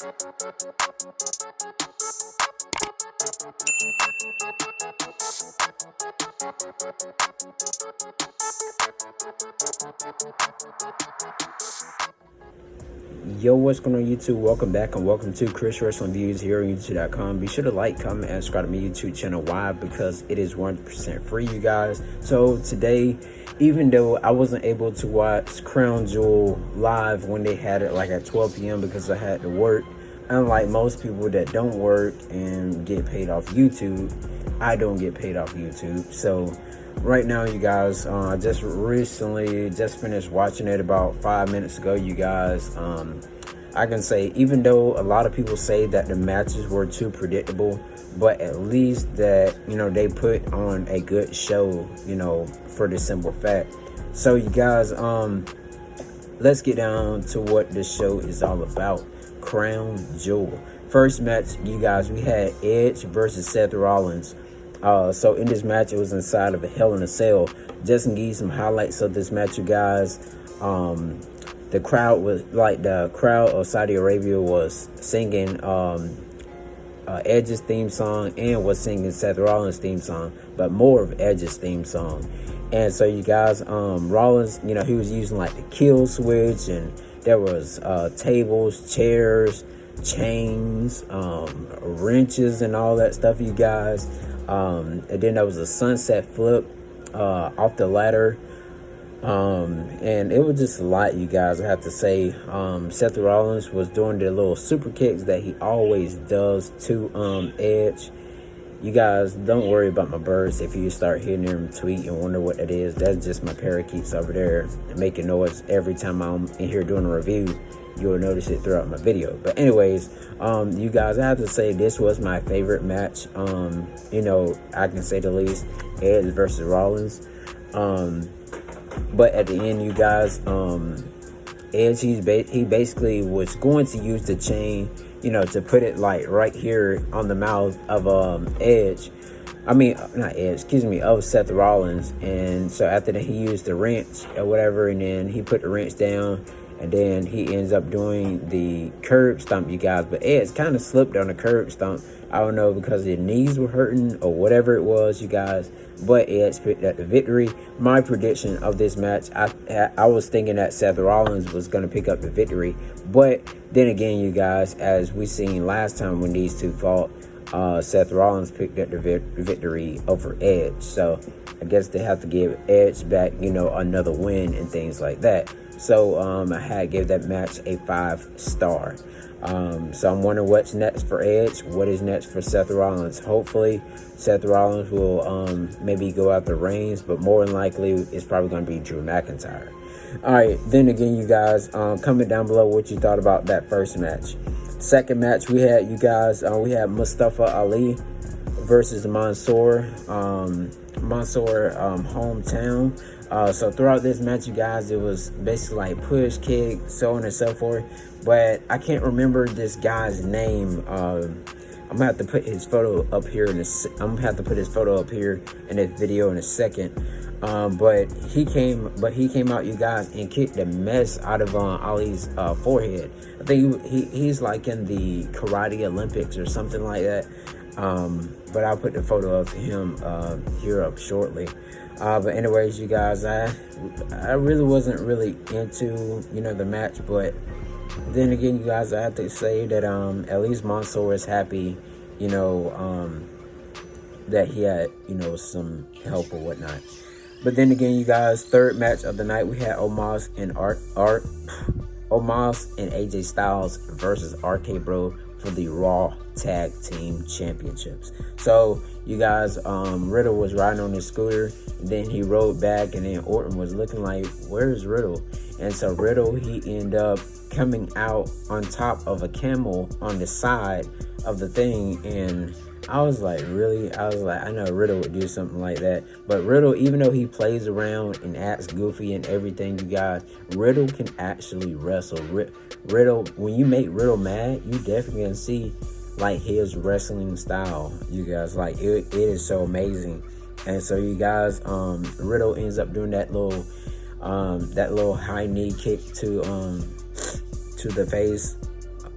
Yo, what's going on YouTube? Welcome back and welcome to Khris Wrestling Views here on YouTube.com. Be sure to like, comment, and subscribe to my YouTube channel. Why? Because it is 100% free, you guys. So today, even though I wasn't able to watch Crown Jewel live when they had it like at 12 p.m. because I had to work, unlike most people that don't work and get paid off YouTube, I don't get paid off YouTube. So right now, you guys, I just finished watching it about 5 minutes ago, you guys. I can say, even though a lot of people say that the matches were too predictable, but at least that, you know, they put on a good show, you know, for the simple fact. So you guys, let's get down to what this show is all about. Crown Jewel. First match, you guys, we had Edge versus Seth Rollins. So in this match, it was inside of a Hell in a Cell. Just to give you some highlights of this match, you guys. The crowd of Saudi Arabia was singing Edge's theme song and was singing Seth Rollins' theme song, but more of Edge's theme song. And so you guys, Rollins, you know, he was using like the kill switch, and there was tables, chairs, chains, wrenches, and all that stuff, you guys. And then there was a sunset flip off the ladder, and it was just a lot, you guys, I have to say. Seth Rollins was doing the little super kicks that he always does to Edge. You guys, don't worry about my birds. If you start hearing them tweet and wonder what that is, that's just my parakeets over there making noise every time I'm in here doing a review. You'll notice it throughout my video. But anyways, you guys, I have to say this was my favorite match. You know, I can say the least. Edge versus Rollins. But at the end, you guys, Edge, he basically was going to use the chain, you know, to put it like right here on the mouth of Edge. I mean, not Edge, excuse me, of Seth Rollins. And so after that, he used the wrench or whatever, and then he put the wrench down. And then he ends up doing the curb stomp, you guys. But Edge kind of slipped on the curb stomp. I don't know, because his knees were hurting or whatever it was, you guys. But Edge picked up the victory. My prediction of this match, I was thinking that Seth Rollins was going to pick up the victory. But then again, you guys, as we seen last time when these two fought, Seth Rollins picked up the victory over Edge. So I guess they have to give Edge back, you know, another win and things like that. So I had gave that match a 5-star. So I'm wondering what's next for Edge. What is next for Seth Rollins? Hopefully Seth Rollins will maybe go out the reigns, but more than likely it's probably going to be Drew McIntyre. All right, then again, you guys, comment down below what you thought about that first match. Second match, we had, you guys, we had Mustafa Ali versus Mansoor hometown. So throughout this match, you guys, it was basically like push, kick, so on and so forth. But I can't remember this guy's name. I'm gonna have to put his photo up here in this. I'm gonna have to put his photo up here in this video in a second. But he came out, you guys, and kicked the mess out of Ali's forehead. I think he's like in the Karate Olympics or something like that. But I'll put the photo of him here up shortly. But anyways, you guys, I really wasn't really into, you know, the match. But then again, you guys, I have to say that at least Mansoor is happy, you know, that he had, you know, some help or whatnot. But then again, you guys, third match of the night, we had Omos and AJ Styles versus RK Bro for the Raw Tag Team Championships. So you guys, Riddle was riding on his scooter, and then he rode back, and then Orton was looking like, where's Riddle? And so Riddle, he ended up coming out on top of a camel on the side of the thing, and I was like, really? I was like, I know Riddle would do something like that. But Riddle, even though he plays around and acts goofy and everything, you guys, Riddle can actually wrestle. Riddle, when you make Riddle mad, you definitely can see like his wrestling style, you guys. Like it is so amazing. And so you guys, Riddle ends up doing that little high knee kick to the face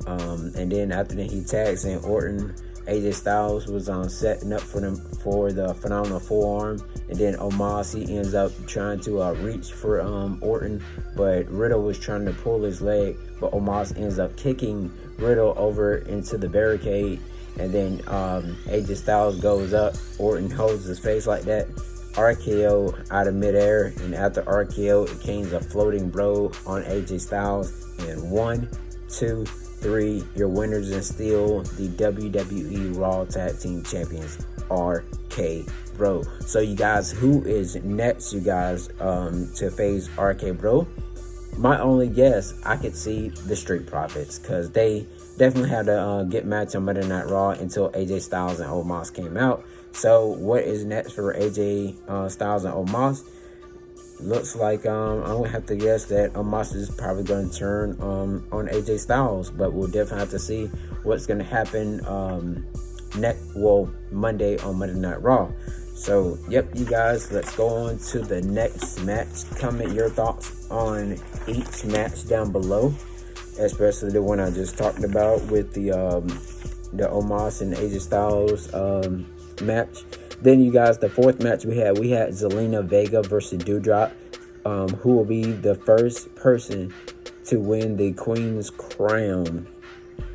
And then after that, he tags in Orton. AJ Styles was setting up for them for the phenomenal forearm, and then Omos, he ends up trying to reach for Orton, but Riddle was trying to pull his leg, but Omos ends up kicking Riddle over into the barricade, and then AJ Styles goes up, Orton holds his face like that, RKO out of midair, and after RKO, it came a floating blow on AJ Styles, and 1, 2, 3, your winners and still the WWE Raw Tag Team Champions, RK Bro. So you guys, who is next, you guys, to face RK Bro? My only guess, I could see the Street Profits, because they definitely had a good match on Monday Night Raw until AJ Styles and Omos came out. So what is next for AJ Styles and Omos? Looks like I'm gonna have to guess that Omos is probably going to turn on AJ Styles, but we'll definitely have to see what's going to happen Monday on Monday Night Raw. So yep, you guys, let's go on to the next match. Comment your thoughts on each match down below, especially the one I just talked about with the Omos and AJ Styles match. Then you guys, the fourth match we had Zelena Vega versus Dewdrop, who will be the first person to win the Queen's crown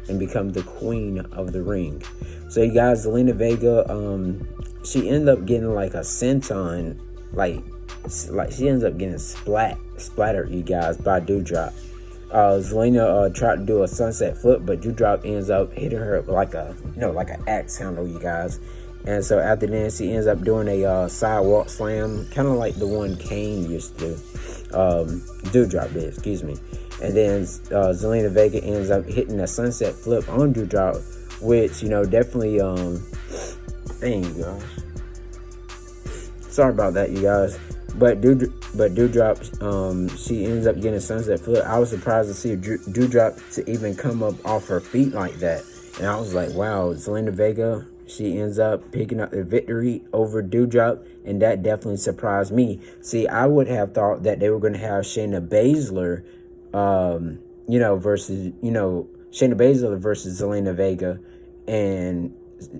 and become the Queen of the Ring. So you guys, Zelena Vega, she ended up getting like a senton, like she ends up getting splattered, you guys, by Dewdrop. Zelena tried to do a sunset flip, but Dewdrop ends up hitting her like an axe handle, you guys. And so after that, she ends up doing a sidewalk slam, kind of like the one Kane used to do. Dewdrop did, excuse me. And then Zelena Vega ends up hitting a sunset flip on Dewdrop, which, definitely, dang, you guys. Sorry about that, you guys. But Dewdrop, she ends up getting a sunset flip. I was surprised to see Dewdrop to even come up off her feet like that. And I was like, wow, Zelena Vega, she ends up picking up the victory over Dewdrop, and that definitely surprised me. See, I would have thought that they were going to have Shayna Baszler, versus Zelena Vega, and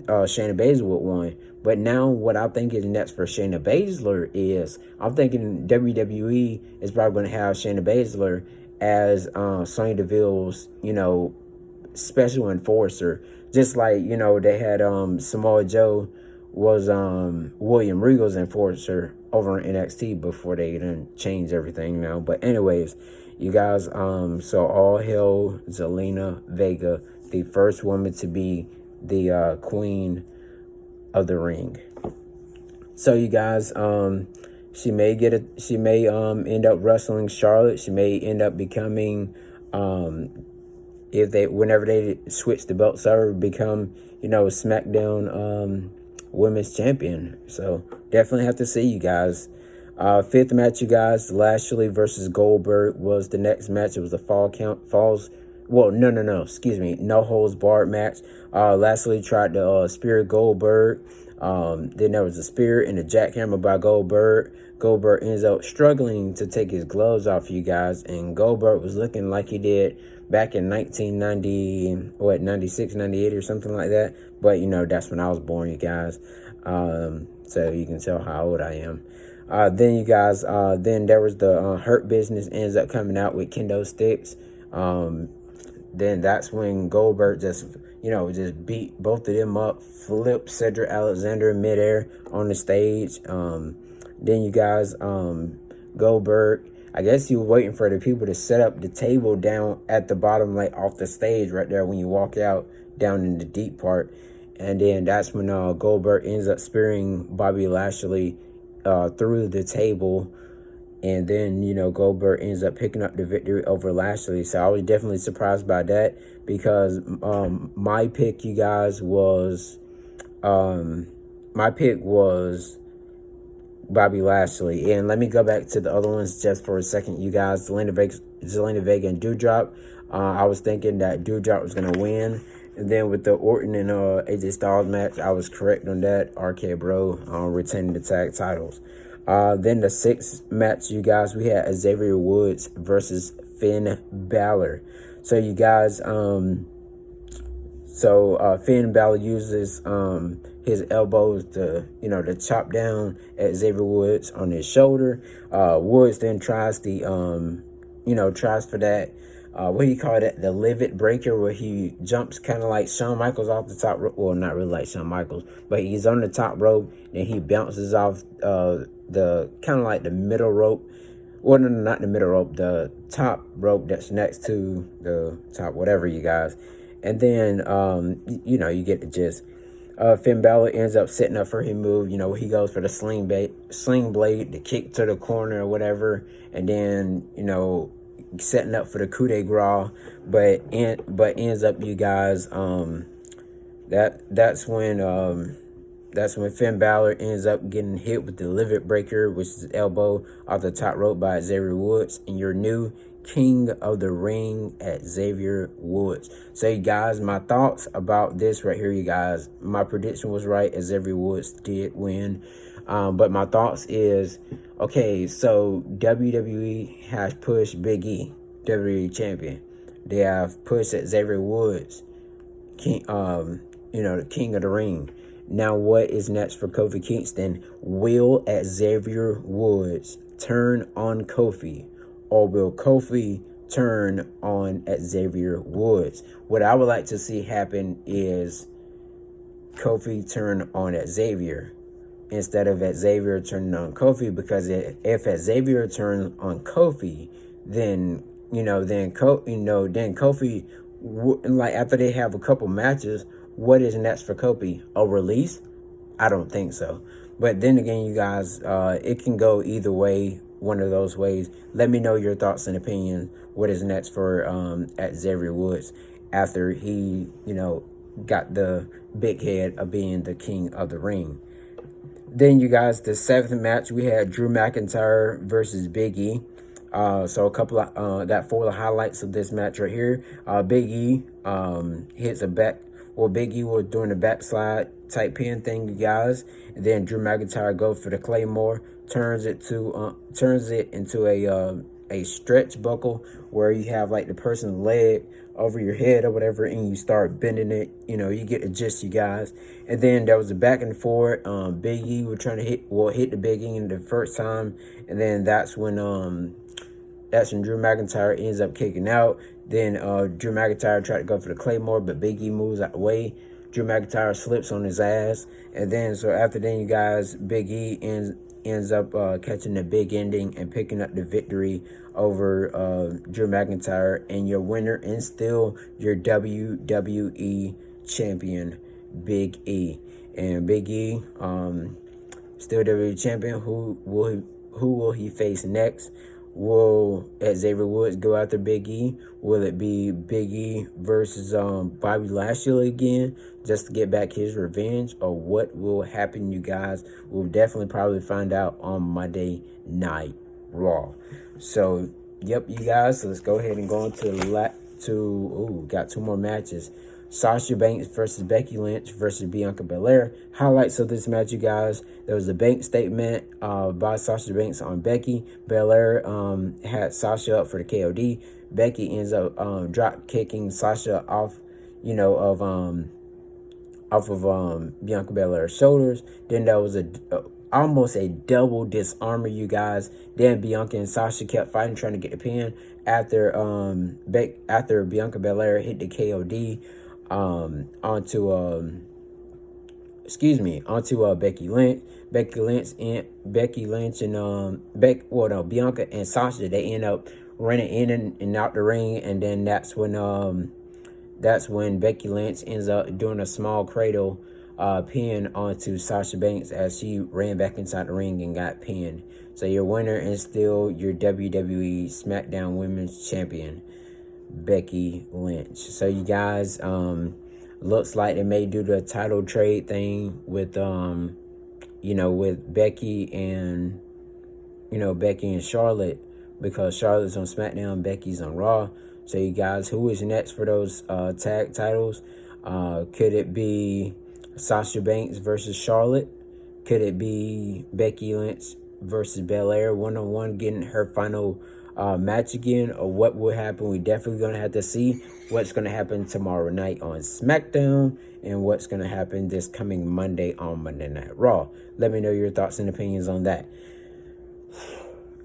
Shayna Baszler won. But now what I think is next for Shayna Baszler is, I'm thinking WWE is probably going to have Shayna Baszler as Sonya Deville's, special enforcer. Just like, they had Samoa Joe was William Regal's enforcer over in NXT before they didn't change everything now. But anyways, you guys, so all hail Zelena Vega, the first woman to be the Queen of the Ring. So you guys, she may end up wrestling Charlotte. She may end up becoming whenever they switch the belts over, become, SmackDown Women's Champion. So definitely have to see, you guys. Fifth match, you guys, Lashley versus Goldberg was the next match. It was a no holds barred match. Lashley tried to spear Goldberg. Then there was a spear and a jackhammer by Goldberg. Goldberg ends up struggling to take his gloves off, you guys, and Goldberg was looking like he did back in 96, 98 or something like that. But, that's when I was born, you guys. So you can tell how old I am. Then, you guys, then there was the Hurt Business ends up coming out with kendo sticks. Then that's when Goldberg just beat both of them up, flipped Cedric Alexander midair on the stage. Then, you guys, Goldberg, I guess he was waiting for the people to set up the table down at the bottom, like off the stage right there when you walk out down in the deep part. And then that's when Goldberg ends up spearing Bobby Lashley through the table. And then, Goldberg ends up picking up the victory over Lashley. So I was definitely surprised by that, because my pick, you guys, was Bobby Lashley. And let me go back to the other ones just for a second, you guys. Zelena Vega and Dewdrop. I was thinking that Dewdrop was going to win. And then with the Orton and AJ Styles match, I was correct on that. RK Bro retaining the tag titles. Then the sixth match, you guys, we had Xavier Woods versus Finn Balor. So you guys, So Finn Balor uses his elbows to chop down at Xavier Woods on his shoulder. Woods then tries tries for that. What do you call it? The livid breaker, where he jumps kind of like Shawn Michaels off the top rope. Well, not really like Shawn Michaels, but he's on the top rope, and he bounces off the kind of like the middle rope. Well, no, not the middle rope, the top rope that's next to the top, whatever, you guys. And then, you get the gist. Finn Balor ends up setting up for his move. He goes for the sling blade, the kick to the corner or whatever, and then, setting up for the coup de grace, but ends up, you guys, that's when Finn Balor ends up getting hit with the livid breaker, which is elbow off the top rope by Xavier Woods, and your new King of the Ring at Xavier Woods. So, you guys, my thoughts about this right here, you guys. My prediction was right, as Xavier Woods did win. But my thoughts is, okay, so WWE has pushed Biggie, WWE champion. They have pushed at Xavier Woods, King, the King of the Ring. Now, what is next for Kofi Kingston? Will at Xavier Woods turn on Kofi, or will Kofi turn on at Xavier Woods? What I would like to see happen is Kofi turn on at Xavier instead of at Xavier turning on Kofi, because if at Xavier turns on Kofi, then Kofi, like, after they have a couple matches, what is next for Kofi? A release? I don't think so. But then again, you guys, it can go either way, one of those ways. Let me know your thoughts and opinions. What is next for at Xavier Woods after he, got the big head of being the King of the Ring? Then, you guys, the 7th match, we had Drew McIntyre versus Biggie. So a couple of that for the highlights of this match right here. Biggie hits a back. Well, Biggie was doing a backslide type pin thing, you guys, and then Drew McIntyre goes for the Claymore, turns it into a stretch buckle, where you have like the person's leg over your head or whatever, and you start bending it. You get the gist, you guys. And then there was a back and forth. Biggie was trying to hit the Biggie in the first time, and then that's when Drew McIntyre ends up kicking out. Then Drew McIntyre tried to go for the Claymore, but Biggie moves out the way. Drew McIntyre slips on his ass. And then, so after then, you guys, Big E ends up catching the big ending and picking up the victory over Drew McIntyre. And your winner, and still your WWE champion, Big E. And Big E, still WWE champion. Who will he face next? Will Xavier Woods go after Big E? Will it be Big E versus Bobby Lashley again, just to get back his revenge? Or what will happen, you guys? We'll definitely probably find out on Monday Night Raw. So, yep, you guys, so let's go ahead and go into got 2 more matches. Sasha Banks versus Becky Lynch versus Bianca Belaire. Highlights of this match, you guys. There was a bank statement by Sasha Banks on Becky. Belaire had Sasha up for the KOD. Becky ends up drop kicking Sasha off of Bianca Belaire's shoulders. Then there was almost a double disarmer, you guys. Then Bianca and Sasha kept fighting, trying to get the pin after Bianca Belaire hit the KOD onto Becky Lynch. Bianca and Sasha, they end up running in and out the ring, and then that's when Becky Lynch ends up doing a small cradle pin onto Sasha Banks as she ran back inside the ring and got pinned. So your winner is still your WWE SmackDown Women's Champion, Becky Lynch. So you guys, looks like they may do the title trade thing with with Becky and Charlotte, because Charlotte's on SmackDown, Becky's on Raw. So you guys, who is next for those tag titles? Could it be Sasha Banks versus Charlotte? Could it be Becky Lynch versus Belaire 1-on-1, getting her final match again, or what will happen. We definitely gonna have to see what's gonna happen tomorrow night on SmackDown and what's gonna happen this coming Monday on Monday Night Raw. Let me know your thoughts and opinions on that.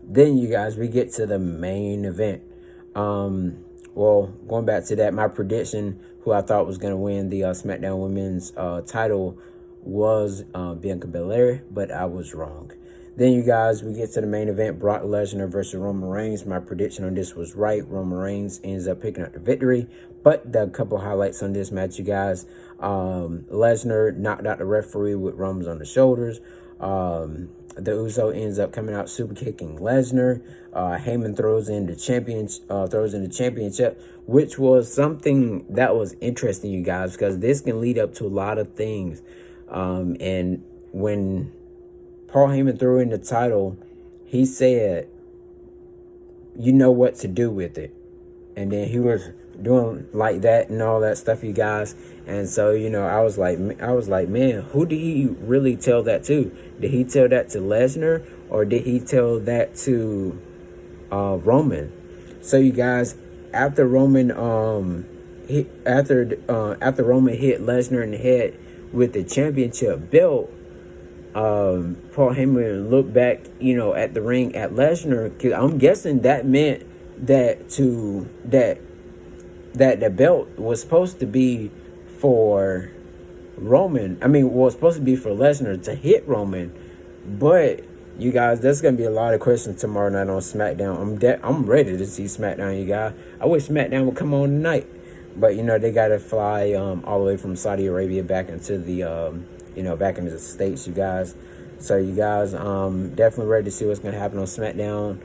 Then, you guys, we get to the main event. Well, going back to that, my prediction, who I thought was going to win the SmackDown Women's title was Bianca Bellaire, but I was wrong. Then, you guys, we get to the main event, Brock Lesnar versus Roman Reigns. My prediction on this was right. Roman Reigns ends up picking up the victory. But the couple highlights on this match, you guys. Lesnar knocked out the referee with Roman's on the shoulders. The Uso ends up coming out super kicking Lesnar. Heyman throws in the championship, which was something that was interesting, you guys, because this can lead up to a lot of things. And when Paul Heyman threw in the title, he said, "You know what to do with it." And then he was doing like that and all that stuff, you guys. And so, you know, I was like, man, who did he really tell that to? Did he tell that to Lesnar, or did he tell that to Roman? So, you guys, after Roman hit Roman hit Lesnar in the head with the championship belt, Paul Heyman looked back, you know, at the ring at Lesnar, because I'm guessing that meant that the belt was supposed to be for Roman. I mean, was supposed to be for Lesnar to hit Roman. But, you guys, there's going to be a lot of questions tomorrow night on SmackDown. I'm ready to see SmackDown, you guys. I wish SmackDown would come on tonight. But, you know, they got to fly all the way from Saudi Arabia back into the, back into the States, you guys. So, you guys, definitely ready to see what's going to happen on SmackDown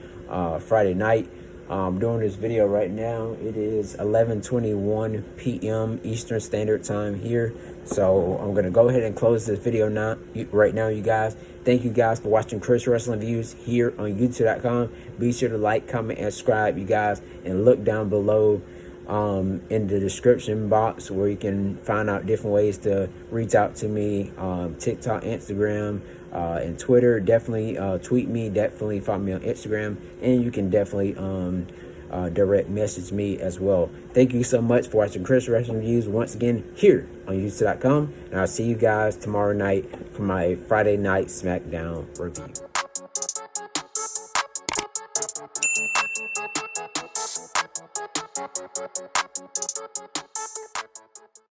Friday night. Doing this video right now. It is 11:21 p.m. Eastern Standard Time here. So I'm going to go ahead and close this video right now, you guys. Thank you guys for watching Khris Wrestling Views here on YouTube.com. Be sure to like, comment, and subscribe, you guys. And look down below in the description box where you can find out different ways to reach out to me. TikTok, Instagram, and Twitter. Definitely tweet me. Definitely follow me on Instagram, and you can definitely direct message me as well. Thank you so much for watching Khris Wrestling Views once again here on YouTube.com, and I'll see you guys tomorrow night for my Friday night SmackDown review.